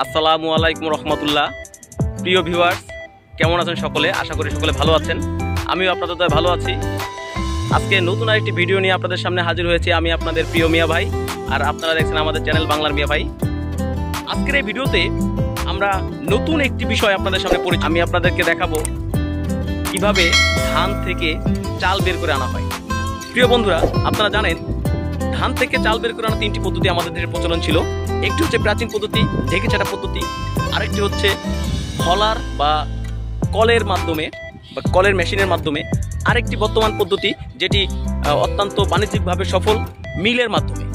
আসসালামু আলাইকুম রহমতুল্লাহ। প্রিয় ভিউয়ার্স, কেমন আছেন সকলে? আশা করি সকলে ভালো আছেন। আমিও আপনাদের দয়ায় ভালো আছি। আজকে নতুন আরেকটি ভিডিও নিয়ে আপনাদের সামনে হাজির হয়েছি। আমি আপনাদের প্রিয় মিয়া ভাই, আর আপনারা দেখছেন আমাদের চ্যানেল বাংলার মিয়া ভাই। আজকের এই ভিডিওতে আমরা নতুন একটি বিষয় আপনাদের সামনে আমি আপনাদেরকে দেখাবো কিভাবে ধান থেকে চাল বের করে আনা হয়। প্রিয় বন্ধুরা, আপনারা জানেন ধান থেকে চাল বের করে আনা তিনটি পদ্ধতি আমাদের দেশে প্রচলন ছিল। একটি হচ্ছে প্রাচীন পদ্ধতি, ঢেকে ছাটা পদ্ধতি। আরেকটি হচ্ছে হলার বা কলের মাধ্যমে বা কলের মেশিনের মাধ্যমে। আরেকটি বর্তমান পদ্ধতি যেটি অত্যন্ত বাণিজ্যিকভাবে সফল, মিলের মাধ্যমে।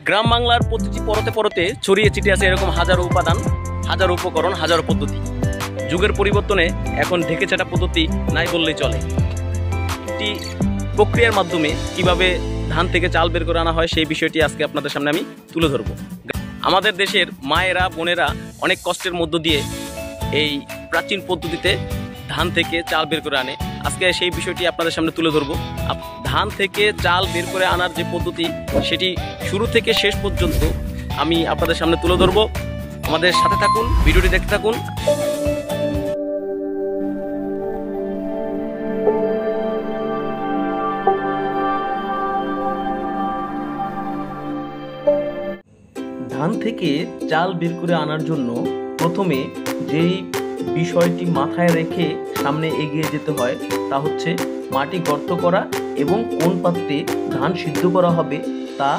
গ্রাম বাংলার প্রতিটি পরতে পরতে ছড়িয়ে ছিটিয়ে আছে এরকম হাজারো উপাদান, হাজারো উপকরণ, হাজারো পদ্ধতি। যুগের পরিবর্তনে এখন ঢেকে ছাটা পদ্ধতি নাই বললেই চলে। একটি প্রক্রিয়ার মাধ্যমে কিভাবে ধান থেকে চাল বের করে আনা হয় সেই বিষয়টি আজকে আপনাদের সামনে আমি তুলে ধরব। আমাদের দেশের মায়েরা বোনেরা অনেক কষ্টের মধ্য দিয়ে এই প্রাচীন পদ্ধতিতে ধান থেকে চাল বের করে আনে। আজকে সেই বিষয়টি আপনাদের সামনে তুলে ধরব। ধান থেকে চাল বের করে আনার যে পদ্ধতি সেটি শুরু থেকে শেষ পর্যন্ত আমি আপনাদের সামনে তুলে ধরব। আমাদের সাথে থাকুন, ভিডিওটি দেখতে থাকুন। ধান থেকে চাল বের করে আনার জন্য প্রথমে যেই বিষয়টি মাথায় রেখে সামনে এগিয়ে যেতে হয় তা হচ্ছে মাটি গর্ত করা এবং কোন পাত্রে ধান সিদ্ধ করা হবে তা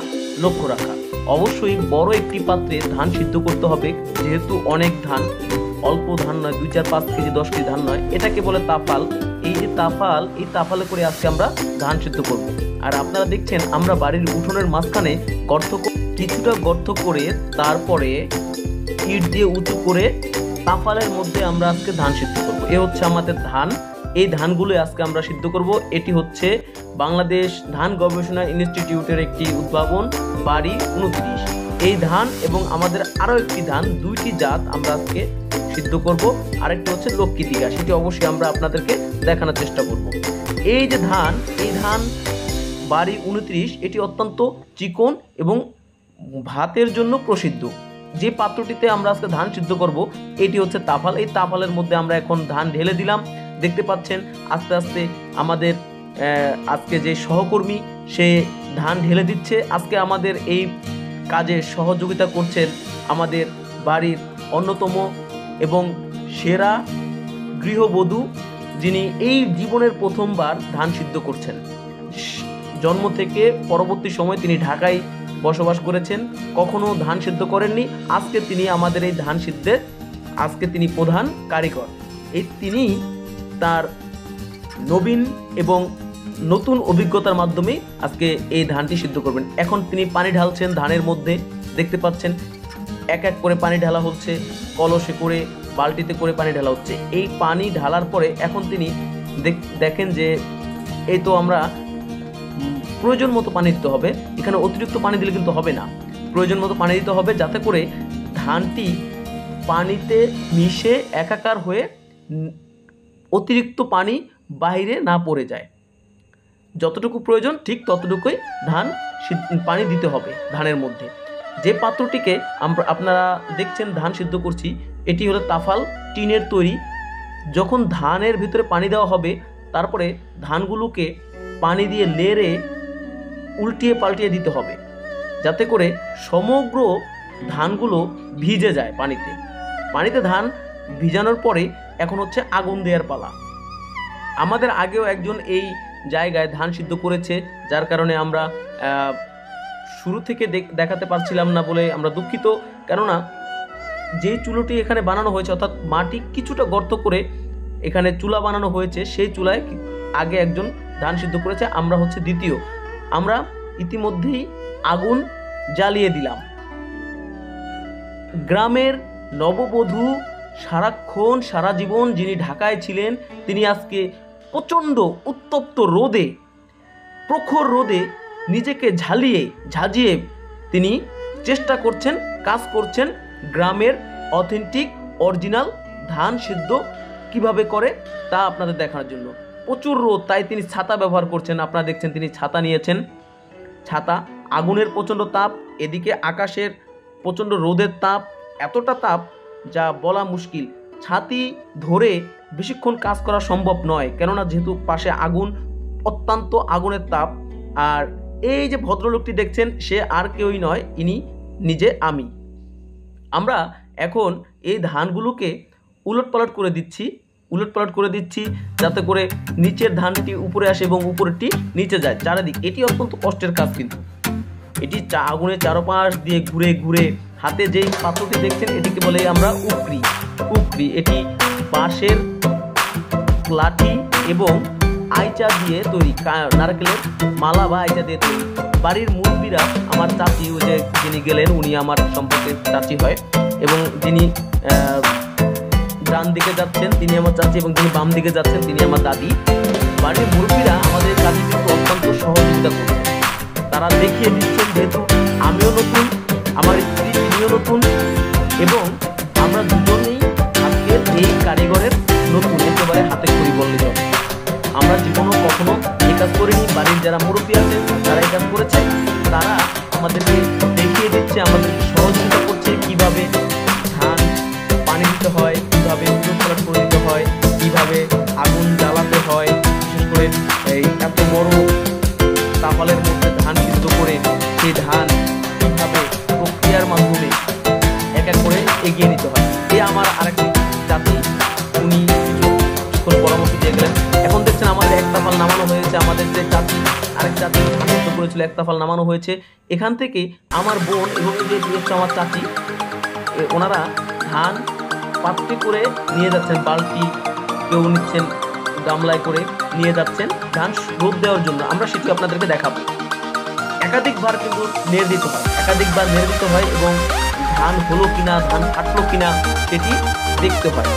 লক্ষ্য রাখা। অবশ্যই বড় একটি পাত্রে ধান সিদ্ধ করতে হবে, যেহেতু অনেক ধান, অল্প ধান নয়, 2, 4, 5 কেজি 10 কেজি ধান নয়। এটাকে বলে তাফাল। এই যে তাফাল, এই তাফালে করে আজকে আমরা ধান সিদ্ধ করব। আর আপনারা দেখছেন আমরা বাড়ির উঠোনের মাঝখানে কিছুটা গর্ত করে তারপরে ইট দিয়ে উঁচু করে তাফালের মধ্যে আমরা আজকে ধান সিদ্ধ করব। এ হচ্ছে আমাদের ধান। এই ধানগুলো আজকে আমরা সিদ্ধ করব। এটি হচ্ছে বাংলাদেশ ধান গবেষণা ইনস্টিটিউটের একটি উদ্ভাবন, বাড়ি 29। এই ধান এবং আমাদের আরও একটি ধান, 2টি জাত আমরা আজকে সিদ্ধ করব। আরেকটি হচ্ছে লক্ষ্মীদিঘা, সেটি অবশ্যই আমরা আপনাদেরকে দেখানোর চেষ্টা করব। এই যে ধান, এই ধান বাড়ি 29, এটি অত্যন্ত চিকন এবং ভাতের জন্য প্রসিদ্ধ। যে পাত্রটিতে আমরা আজকে ধান সিদ্ধ করব এটি হচ্ছে তাফাল। এই তাফালের মধ্যে আমরা এখন ধান ঢেলে দিলাম। দেখতে পাচ্ছেন আস্তে আস্তে আমাদের আজকে যে সহকর্মী সে ধান ঢেলে দিচ্ছে। আজকে আমাদের এই কাজে সহযোগিতা করছেন আমাদের বাড়ির অন্যতম এবং সেরা গৃহবধূ, যিনি এই জীবনের প্রথমবার ধান সিদ্ধ করছেন। জন্ম থেকে পরবর্তী সময় তিনি ঢাকায় বসবাস করেছেন, কখনো ধান সিদ্ধ করেননি। আজকে তিনি আমাদের এই ধান সিদ্ধে আজকে তিনি প্রধান কারিগর। তিনি তার নবীন এবং নতুন অভিজ্ঞতার মাধ্যমে আজকে এই ধানটি সিদ্ধ করবেন। এখন তিনি পানি ঢালছেন ধানের মধ্যে, দেখতে পাচ্ছেন এক এক করে পানি ঢালা হচ্ছে, কলসে করে বালতিতে করে পানি ঢালা হচ্ছে। এই পানি ঢালার পরে এখন তিনি দেখেন যে এই তো আমরা প্রয়োজন মতো পানি দিতে হবে। এখানে অতিরিক্ত পানি দিলে কিন্তু হবে না, প্রয়োজন মতো পানি দিতে হবে যাতে করে ধানটি পানিতে মিশে একাকার হয়ে অতিরিক্ত পানি বাইরে না পড়ে যায়। যতটুকু প্রয়োজন ঠিক ততটুকুই পানি দিতে হবে ধানের মধ্যে। যে পাত্রটিকে আপনারা দেখছেন ধান সিদ্ধ করছি, এটি হলো তাফাল, টিনের তৈরি। যখন ধানের ভিতরে পানি দেওয়া হবে তারপরে ধানগুলোকে পানি দিয়ে লেড়ে উল্টিয়ে পাল্টিয়ে দিতে হবে যাতে করে সমগ্র ধানগুলো ভিজে যায় পানিতে। ধান ভিজানোর পরে এখন হচ্ছে আগুন দেওয়ার পালা। আমাদের আগেও একজন এই জায়গায় ধান সিদ্ধ করেছে, যার কারণে আমরা শুরু থেকে দেখাতে পারছিলাম না বলে আমরা দুঃখিত। কেননা যে চুলোটি এখানে বানানো হয়েছে, অর্থাৎ মাটি কিছুটা গর্ত করে এখানে চুলা বানানো হয়েছে, সেই চুলায় আগে একজন ধান সিদ্ধ করেছে, আমরা হচ্ছে দ্বিতীয়। আমরা ইতিমধ্যেই আগুন জ্বালিয়ে দিলাম। গ্রামের নববধূ সারাক্ষণ সারা জীবন যিনি ঢাকায় ছিলেন, তিনি আজকে প্রচণ্ড উত্তপ্ত রোদে, প্রখর রোদে নিজেকে ঝাঁঝিয়ে তিনি চেষ্টা করছেন, কাজ করছেন গ্রামের অথেন্টিক অরিজিনাল ধান সিদ্ধ কিভাবে করে তা আপনাদের দেখানোর জন্য। প্রচুর রোদ, তাই তিনি ছাতা ব্যবহার করছেন। আপনারা দেখছেন তিনি ছাতা নিয়েছেন। ছাতা, আগুনের প্রচণ্ড তাপ, এদিকে আকাশের প্রচণ্ড রোদের তাপ, এতটা তাপ যা বলা মুশকিল। ছাতি ধরে বেশিক্ষণ কাজ করা সম্ভব নয়, কেননা যেহেতু পাশে আগুন, অত্যন্ত আগুনের তাপ। আর এই যে ভদ্রলোকটি দেখছেন, সে আর কেউই নয়, ইনি নিজে আমি। আমরা এখন এই ধানগুলোকে উলটপালট করে দিচ্ছি যাতে করে নিচের ধানটি উপরে আসে এবং উপরেরটি নিচে যায় চারিদিক। এটি অত্যন্ত কষ্টের কাজ, কিন্তু এটি আগুনের চারপাশ দিয়ে ঘুরে ঘুরে হাতে যেই পাত্রটি দেখছেন এটিকে বলে আমরা উকরি। এটি বাঁশের লাঠি এবং আইচা দিয়ে তৈরি, নারকেলের মালা বা আইচা দিয়ে তৈরি। বাড়ির মুরব্বীরা, আমার চাচি, যিনি গেলেন উনি আমার সম্পর্কে চাচি হয়, এবং যিনি ডান দিকে যাচ্ছেন তিনি আমার চাচি, এবং যিনি বাম দিকে যাচ্ছেন তিনি আমার দাদি। বাড়ির মুরব্বীরা আমাদের কাজে কিন্তু অত্যন্ত সহযোগিতা করছেন। তারা দেখিয়ে দিচ্ছেন, যেহেতু আমিও নতুন, আমার স্ত্রী তিনিও নতুন, এবং আমরা দুজনেই আজকের এই কারিগরের নতুন, একেবারে হাতে খড়ি বললে চলে। আমরা জীবনও কখনো এই কাজ করিনি। বাড়ির যারা মুরব্বী আছেন তারা এই কাজ করেছে, তারা আমাদেরকে দেখিয়ে দিচ্ছে, আমাদেরকে সহযোগিতা করছে কিভাবে ধান পানি দিতে হয়, কিভাবে উলটপালট করে দিতে হয়, কিভাবে আগুন জ্বালাতে হয়, বিশেষ করে এই এত বড় তাপালের মধ্যে ধান সিদ্ধ করে সেই ধান কিভাবে প্রক্রিয়ার মাধ্যমে এক এক করে এগিয়ে নিতে হয়। এ আমার আরেকটি জাতি, উনি পরামর্শ দিয়ে গেলেন। এখন দেখছেন আমাদের এক তাফাল নামানো হয়েছে, আমাদের যে জাতি আরেক জাতি ধান সিদ্ধ করেছিল এক তাফাল নামানো হয়েছে। এখান থেকে আমার বোন এবং আমার চাচি, ওনারা ধান পাত্রে করে নিয়ে যাচ্ছেন, বালতি কেউ নিচ্ছেন, গামলায় করে নিয়ে যাচ্ছেন ধান রোদ দেওয়ার জন্য। আমরা সেটি আপনাদেরকে দেখাবো। একাধিকবার কিন্তু নেড়ে দিতে হয় এবং ধান হলো কিনা, ধান ফাটলো কিনা সেটি দেখতে হয়।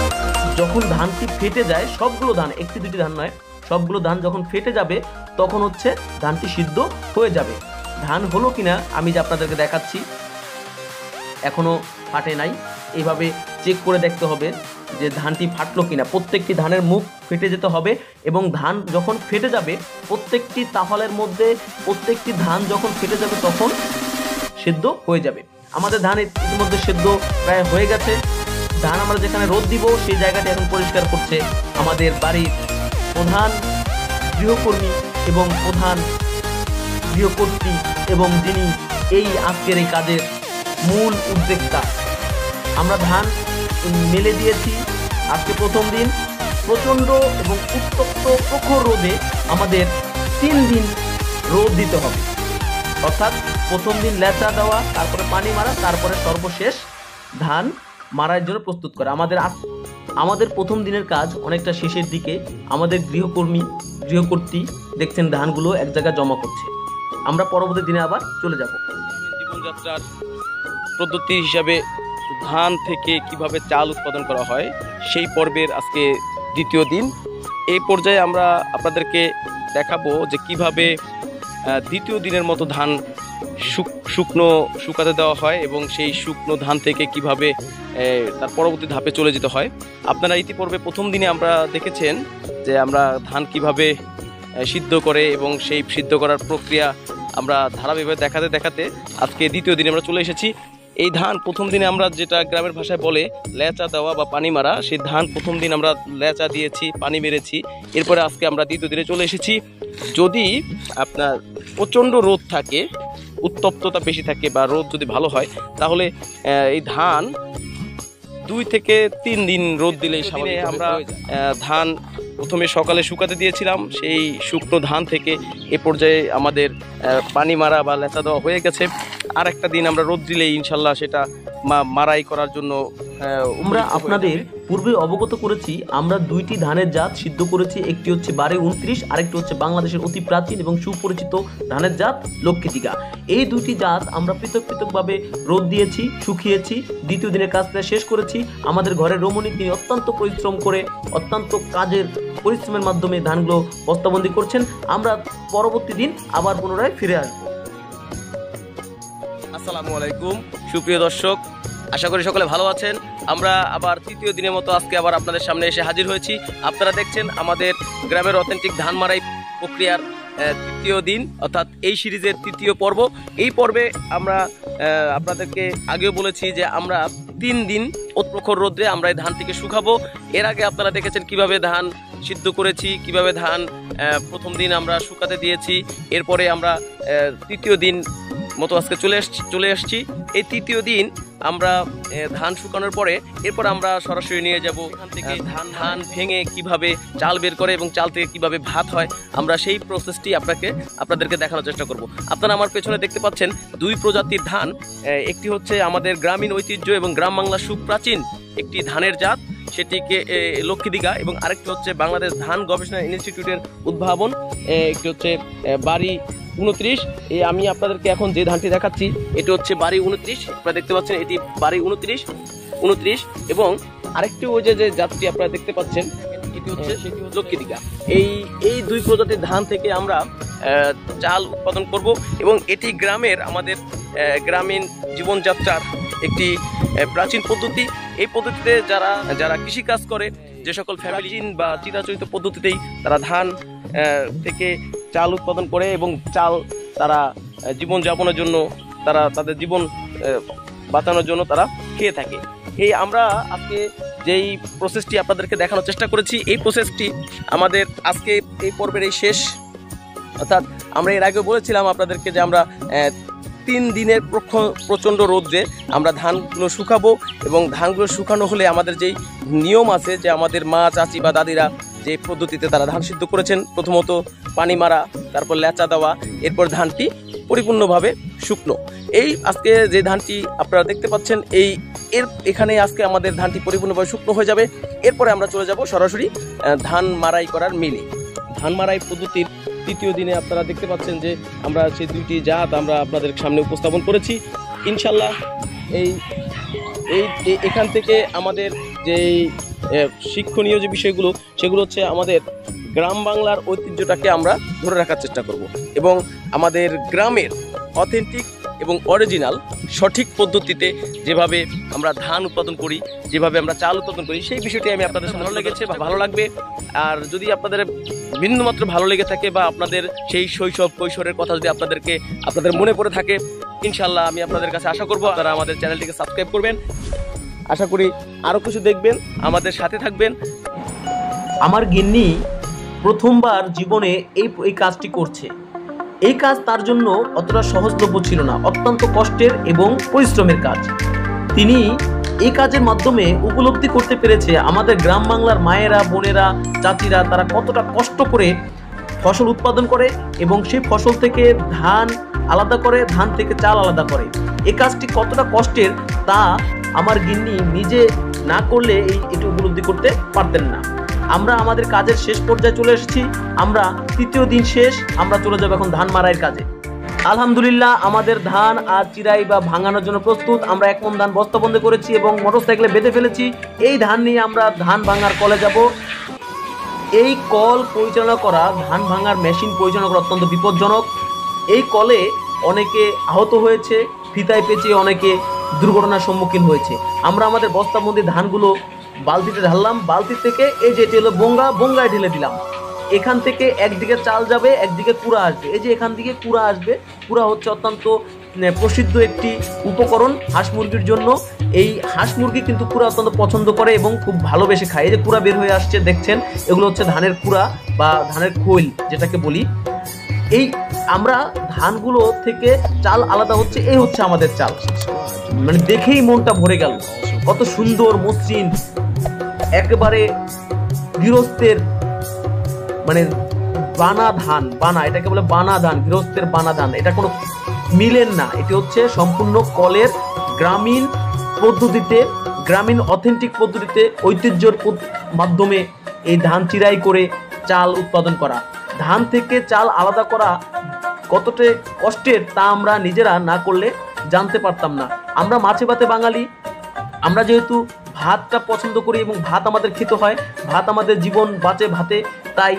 যখন ধানটি ফেটে যায়, সবগুলো ধান, একটি দুটি ধান নয়, সবগুলো ধান যখন ফেটে যাবে তখন হচ্ছে ধানটি সিদ্ধ হয়ে যাবে। ধান হলো কিনা আমি যে আপনাদেরকে দেখাচ্ছি, এখনো ফাটে নাই, এইভাবে চেক করে দেখতে হবে যে ধানটি ফাটলো কিনা। প্রত্যেকটি ধানের মুখ ফেটে যেতে হবে, এবং ধান যখন ফেটে যাবে, প্রত্যেকটি তাফালের মধ্যে প্রত্যেকটি ধান যখন ফেটে যাবে তখন সিদ্ধ হয়ে যাবে। আমাদের ধান ইতিমধ্যে সিদ্ধ প্রায় হয়ে গেছে। ধান আমরা যেখানে রোদ দিব সেই জায়গাটি এখন পরিষ্কার করছে আমাদের বাড়ির প্রধান গৃহকর্মী এবং প্রধান গৃহকর্ত্রী, এবং যিনি এই আজকের এই কাজের মূল উদ্যোক্তা। আমরা ধান মেলে দিয়েছি আজকে প্রথম দিন। প্রচণ্ড এবং উত্তপ্ত প্রখর রোদে আমাদের 3 দিন রোদ দিতে হবে, অর্থাৎ প্রথম দিন লেচা দেওয়া, তারপরে পানি মারা, তারপরে সর্বশেষ ধান মারার জন্য প্রস্তুত করা। আমাদের প্রথম দিনের কাজ অনেকটা শেষের দিকে। আমাদের গৃহকর্ত্রী দেখছেন ধানগুলো এক জায়গায় জমা করছে। আমরা পরবর্তী দিনে আবার চলে যাব। জীবনযাত্রার পদ্ধতি হিসাবে ধান থেকে কিভাবে চাল উৎপাদন করা হয় সেই পর্বের আজকে দ্বিতীয় দিন। এই পর্যায়ে আমরা আপনাদেরকে দেখাবো যে কিভাবে দ্বিতীয় দিনের মতো ধান শুকাতে দেওয়া হয় এবং সেই শুকনো ধান থেকে কিভাবে তার পরবর্তী ধাপে চলে যেতে হয়। আপনারা ইতিপূর্বে প্রথম দিনে আমরা দেখেছেন যে আমরা ধান কিভাবে সিদ্ধ করে এবং সেই সিদ্ধ করার প্রক্রিয়া আমরা ধারাবাহিকভাবে দেখাতে আজকে দ্বিতীয় দিনে আমরা চলে এসেছি। এই ধান প্রথম দিনে আমরা যেটা গ্রামের ভাষায় বলে লেচা দেওয়া বা পানি মারা, সেই ধান প্রথম দিন আমরা লেচা দিয়েছি, পানি মেরেছি। এরপরে আজকে আমরা দ্বিতীয় দিনে চলে এসেছি। যদি আপনার প্রচণ্ড রোদ থাকে, উত্তপ্ততা বেশি থাকে বা রোদ যদি ভালো হয়, তাহলে এই ধান 2 থেকে 3 দিন রোদ দিলেই স্বাভাবিক। আমরা ধান প্রথমে সকালে শুকাতে দিয়েছিলাম, সেই শুকনো ধান থেকে এ পর্যায়ে আমাদের পানি মারা বা লেচা দেওয়া হয়ে গেছে। আর একটা দিন আমরা রোদ দিলেই ইনশাল্লাহ সেটা মারাই করার জন্য। আমরা আপনাদের পূর্বে অবগত করেছি আমরা 2টি ধানের জাত সিদ্ধ করেছি। একটি হচ্ছে 1229, আরেকটি হচ্ছে বাংলাদেশের অতি প্রাচীন এবং সুপরিচিত ধানের জাত লক্ষ্মীটিকা। এই 2টি জাত আমরা পৃথকভাবে রোদ দিয়েছি, শুকিয়েছি। দ্বিতীয় দিনের কাজটা শেষ করেছি। আমাদের ঘরের রমণী তিনি অত্যন্ত পরিশ্রম করে, অত্যন্ত কাজের পরিশ্রমের মাধ্যমে ধানগুলো বস্তাবন্দি করছেন। আমরা পরবর্তী দিন আবার পুনরায় ফিরে আসবো। আসসালামু আলাইকুম সুপ্রিয় দর্শক, আশা করি সকলে ভালো আছেন। আমরা আবার তৃতীয় দিনের মতো আজকে আবার আপনাদের সামনে এসে হাজির হয়েছি। আপনারা দেখছেন আমাদের গ্রামের অথেন্টিক ধান মারাই প্রক্রিয়ার তৃতীয় দিন, অর্থাৎ এই সিরিজের তৃতীয় পর্ব। এই পর্বে আমরা আপনাদেরকে আগেও বলেছি যে আমরা 3 দিন প্রখর রোদ্রে আমরা এই ধানটিকে শুকাবো। এর আগে আপনারা দেখেছেন কিভাবে ধান সিদ্ধ করেছি, কিভাবে ধান প্রথম দিন আমরা শুকাতে দিয়েছি। এরপরে আমরা তৃতীয় দিন মতো আজকে চলে আসছি। এই তৃতীয় দিন আমরা ধান শুকানোর পরে এরপর আমরা সরাসরি নিয়ে যাব এখান থেকে ধান ভেঙে কিভাবে চাল বের করে এবং চাল থেকে কিভাবে ভাত হয়, আমরা সেই প্রসেসটি আপনাদেরকে দেখানোর চেষ্টা করব। আপনারা আমার পেছনে দেখতে পাচ্ছেন 2 প্রজাতির ধান। একটি হচ্ছে আমাদের গ্রামীণ ঐতিহ্য এবং গ্রাম বাংলার সুপ্রাচীন একটি ধানের জাত, সেটিকে লক্ষ্মীদিঘা, এবং আরেকটি হচ্ছে বাংলাদেশ ধান গবেষণা ইনস্টিটিউটের উদ্ভাবন, একটি হচ্ছে বাড়ি 29। আমি আপনাদেরকে এখন যে ধানটি দেখাচ্ছি এটি হচ্ছে বাড়ি 29। আপনারা দেখতে পাচ্ছেন এটি বাড়ি 29 এবং আরেকটি ওই যে জাতটি আপনারা দেখতে পাচ্ছেন এটি হচ্ছে লক্ষ্মীদিঘা। এই 2 প্রজাতির ধান থেকে আমরা চাল উৎপাদন করব এবং এটি আমাদের গ্রামীণ জীবনযাত্রার একটি প্রাচীন পদ্ধতি। এই পদ্ধতিতে যারা কৃষিকাজ করে, যে সকল ফ্যামিলি বা চিরাচরিত পদ্ধতিতেই তারা ধান থেকে চাল উৎপাদন করে এবং চাল তারা জীবনযাপনের জন্য, তারা তাদের জীবন বাঁচানোর জন্য তারা খেয়ে থাকে। আমরা আজকে যেই প্রসেসটি আপনাদেরকে দেখানোর চেষ্টা করেছি, এই প্রসেসটি আমাদের আজকে এই পর্বের এই শেষ। অর্থাৎ আমরা এর আগে বলেছিলাম আপনাদেরকে যে আমরা 3 দিনের প্রচণ্ড রোদ্রে আমরা ধানগুলো শুকাবো এবং ধানগুলো শুকানো হলে আমাদের যেই নিয়ম আছে, যে আমাদের মা, চাচি বা দাদিরা যে পদ্ধতিতে তারা ধান সিদ্ধ করেছেন, প্রথমত পানি মারা, তারপর লেচা দেওয়া, এরপর ধানটি পরিপূর্ণভাবে শুকনো। আজকে যে ধানটি আপনারা দেখতে পাচ্ছেন এখানে আজকে আমাদের ধানটি পরিপূর্ণভাবে শুকনো হয়ে যাবে। এরপরে আমরা চলে যাব সরাসরি ধান মারাই করার মিলে। ধান মারাই পদ্ধতির তৃতীয় দিনে আপনারা দেখতে পাচ্ছেন যে আমরা সেই 2টি জাত আমরা আপনাদের সামনে উপস্থাপন করেছি। ইনশাল্লাহ এখান থেকে আমাদের যে শিক্ষণীয় যে বিষয়গুলো, সেগুলো হচ্ছে আমাদের গ্রাম বাংলার ঐতিহ্যটাকে আমরা ধরে রাখার চেষ্টা করব এবং আমাদের গ্রামের অথেন্টিক এবং অরিজিনাল সঠিক পদ্ধতিতে যেভাবে আমরা ধান উৎপাদন করি, যেভাবে আমরা চাল উৎপাদন করি, সেই বিষয়টি আমি আপনাদের সামনে ভালো লেগেছে বা ভালো লাগবে। আর যদি আপনাদের বিন্দুমাত্র ভালো লেগে থাকে বা আপনাদের সেই শৈশব কৈশোরের কথা যদি আপনাদের মনে পড়ে থাকে, ইনশাল্লাহ আমি আপনাদের কাছে আশা করব আপনারা আমাদের চ্যানেলটিকে সাবস্ক্রাইব করবেন। আশা করি আরও কিছু দেখবেন, আমাদের সাথে থাকবেন। আমার গিন্নি প্রথমবার জীবনে এই কাজটি করছে। এই কাজ তার জন্য অতটা সহজলভ্য ছিল না, অত্যন্ত কষ্টের এবং পরিশ্রমের কাজ। তিনি এই কাজের মাধ্যমে উপলব্ধি করতে পেরেছে আমাদের গ্রাম বাংলার মায়েরা, বোনেরা, চাচিরা তারা কতটা কষ্ট করে ফসল উৎপাদন করে এবং সেই ফসল থেকে ধান আলাদা করে, ধান থেকে চাল আলাদা করে। এই কাজটি কতটা কষ্টের তা আমার গিন্নি নিজে না করলে এটি উপলব্ধি করতে পারতেন না। আমরা আমাদের কাজের শেষ পর্যায়ে চলে এসেছি। আমরা তৃতীয় দিন শেষ, আমরা চলে যাব এখন ধান মারাইয়ের কাজে। আলহামদুলিল্লাহ আমাদের ধান আর চিরাই বা ভাঙানোর জন্য প্রস্তুত। আমরা 1 মণ ধান বস্তাবন্দি করেছি এবং মোটরসাইকেলে বেঁধে ফেলেছি। এই ধান নিয়ে আমরা ধান ভাঙার কলে যাব। এই কল পরিচালনা করা, ধান ভাঙার মেশিন পরিচালনা করা অত্যন্ত বিপজ্জনক। এই কলে অনেকে আহত হয়েছে, ফিতায় পেঁচিয়ে অনেকে দুর্ঘটনার সম্মুখীন হয়েছে। আমরা আমাদের বস্তাবন্দি ধানগুলো বালতিতে ঢাললাম, বালতি থেকে এই যে এটি হলো বঙ্গায় ঢেলে দিলাম। এখান থেকে একদিকে চাল যাবে, একদিকে কুড়া আসবে। এই যে এখান থেকে কুড়া আসবে, কুড়া হচ্ছে অত্যন্ত প্রসিদ্ধ একটি উপকরণ হাঁস মুরগির জন্য। এই হাঁস মুরগি কিন্তু কুড়া অত্যন্ত পছন্দ করে এবং খুব ভালোবেসে খায়। এই যে কুড়া বের হয়ে আসছে দেখছেন, এগুলো হচ্ছে ধানের কুড়া বা ধানের খৈল যেটাকে বলি। এই আমরা ধানগুলো থেকে চাল আলাদা হচ্ছে, এই হচ্ছে আমাদের চাল। মানে দেখেই মনটা ভরে গেল, কত সুন্দর মসৃণ, একেবারে গৃহস্থের মানে বানা ধান, এটাকে বলে বানা ধান, গৃহস্থের বানা ধান। এটা কোনো মিলেন না, এটি হচ্ছে সম্পূর্ণ কলের গ্রামীণ পদ্ধতিতে, গ্রামীণ অথেন্টিক পদ্ধতিতে, ঐতিহ্যের মাধ্যমে এই ধান চিরাই করে চাল উৎপাদন করা। ধান থেকে চাল আলাদা করা কতটা কষ্টের তা আমরা নিজেরা না করলে জানতে পারতাম না। আমরা মাছে ভাতে বাঙালি, আমরা যেহেতু ভাতটা পছন্দ করি এবং ভাত আমাদের খেতে হয়, ভাত আমাদের জীবন বাঁচে ভাতে, তাই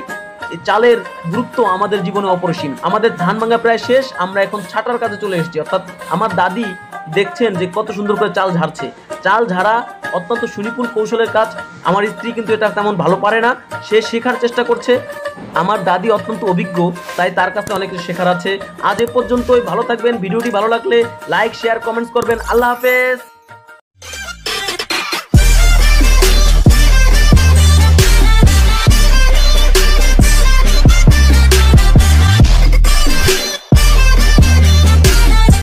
চালের গুরুত্ব আমাদের জীবনে অপরিসীম। আমাদের ধান ভাঙা প্রায় শেষ, আমরা এখন ছাটার কাজে চলে এসেছি। অর্থাৎ আমার দাদি দেখছেন যে কত সুন্দর করে চাল ঝাড়ছে। চাল ঝাড়া অত্যন্ত সুনিপুণ কৌশলের কাজ। আমার স্ত্রী কিন্তু এটা তেমন ভালো পারে না, সে শেখার চেষ্টা করছে। আমার দাদি অত্যন্ত অভিজ্ঞ, তাই তার কাছে অনেক কিছু শেখার আছে। আজ এ পর্যন্তই, ভালো থাকবেন। ভিডিওটি ভালো লাগলে লাইক, শেয়ার, কমেন্টস করবেন। আল্লাহ হাফেজ।